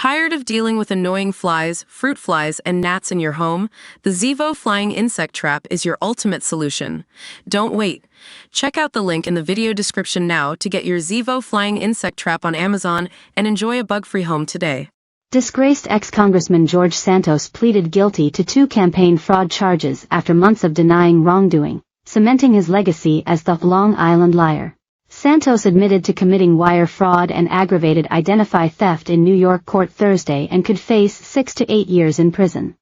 Tired of dealing with annoying flies, fruit flies, and gnats in your home? The Zevo Flying Insect Trap is your ultimate solution. Don't wait. Check out the link in the video description now to get your Zevo Flying Insect Trap on Amazon and enjoy a bug-free home today. Disgraced ex-Congressman George Santos pleaded guilty to 2 campaign fraud charges after months of denying wrongdoing, cementing his legacy as the Long Island liar. Santos admitted to committing wire fraud and aggravated identity theft in New York court Thursday and could face 6 to 8 years in prison.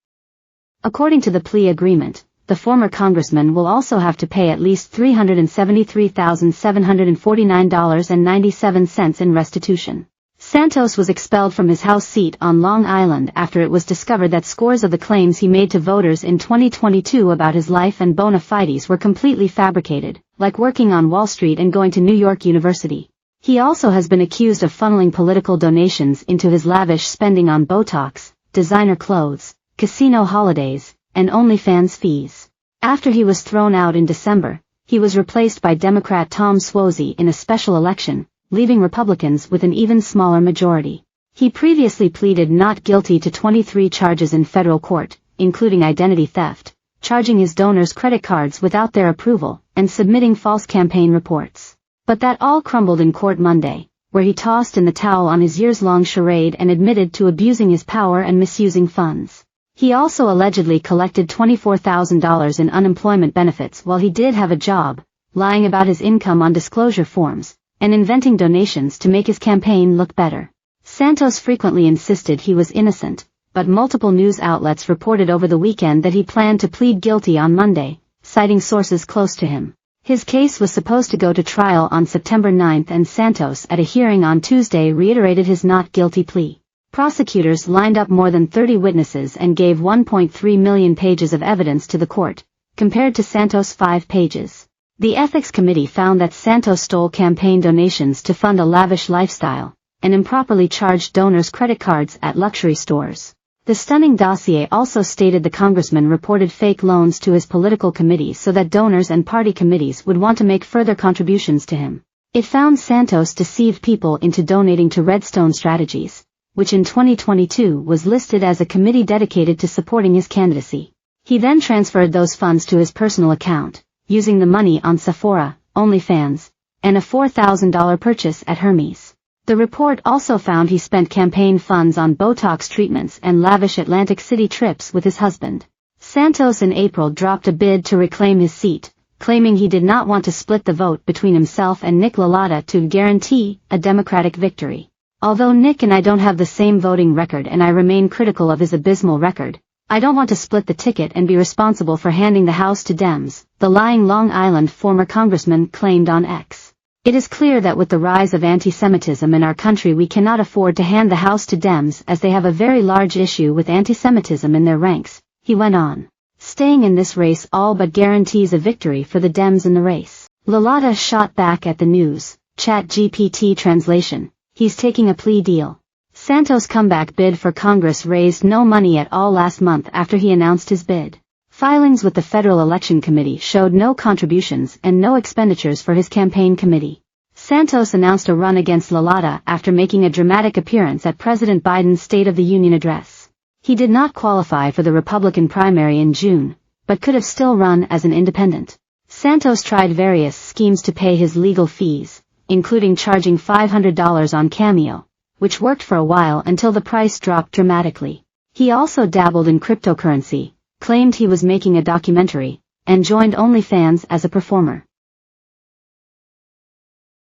According to the plea agreement, the former congressman will also have to pay at least $373,749.97 in restitution. Santos was expelled from his House seat on Long Island after it was discovered that scores of the claims he made to voters in 2022 about his life and bona fides were completely fabricated, like working on Wall Street and going to New York University. He also has been accused of funneling political donations into his lavish spending on Botox, designer clothes, casino holidays, and OnlyFans fees. After he was thrown out in December, he was replaced by Democrat Tom Suozzi in a special election, leaving Republicans with an even smaller majority. He previously pleaded not guilty to 23 charges in federal court, including identity theft, charging his donors credit cards without their approval, and submitting false campaign reports. But that all crumbled in court Monday, where he tossed in the towel on his years-long charade and admitted to abusing his power and misusing funds. He also allegedly collected $24,000 in unemployment benefits while he did have a job, lying about his income on disclosure forms, and inventing donations to make his campaign look better. Santos frequently insisted he was innocent, but multiple news outlets reported over the weekend that he planned to plead guilty on Monday, citing sources close to him. His case was supposed to go to trial on September 9 and Santos at a hearing on Tuesday reiterated his not guilty plea. Prosecutors lined up more than 30 witnesses and gave 1.3 million pages of evidence to the court, compared to Santos' 5 pages. The Ethics Committee found that Santos stole campaign donations to fund a lavish lifestyle, and improperly charged donors credit cards at luxury stores. The stunning dossier also stated the congressman reported fake loans to his political committees so that donors and party committees would want to make further contributions to him. It found Santos deceived people into donating to Redstone Strategies, which in 2022 was listed as a committee dedicated to supporting his candidacy. He then transferred those funds to his personal account, using the money on Sephora, OnlyFans, and a $4,000 purchase at Hermes. The report also found he spent campaign funds on Botox treatments and lavish Atlantic City trips with his husband. Santos in April dropped a bid to reclaim his seat, claiming he did not want to split the vote between himself and Nick LaLotta to guarantee a Democratic victory. Although Nick and I don't have the same voting record and I remain critical of his abysmal record, I don't want to split the ticket and be responsible for handing the House to Dems, the lying Long Island former congressman claimed on X. It is clear that with the rise of anti-Semitism in our country we cannot afford to hand the House to Dems as they have a very large issue with anti-Semitism in their ranks, he went on. Staying in this race all but guarantees a victory for the Dems in the race. LaLotta shot back at the news, ChatGPT translation, he's taking a plea deal. Santos' comeback bid for Congress raised no money at all last month after he announced his bid. Filings with the Federal Election Committee showed no contributions and no expenditures for his campaign committee. Santos announced a run against LaLotta after making a dramatic appearance at President Biden's State of the Union address. He did not qualify for the Republican primary in June, but could have still run as an independent. Santos tried various schemes to pay his legal fees, including charging $500 on Cameo, which worked for a while until the price dropped dramatically. He also dabbled in cryptocurrency, claimed he was making a documentary, and joined OnlyFans as a performer.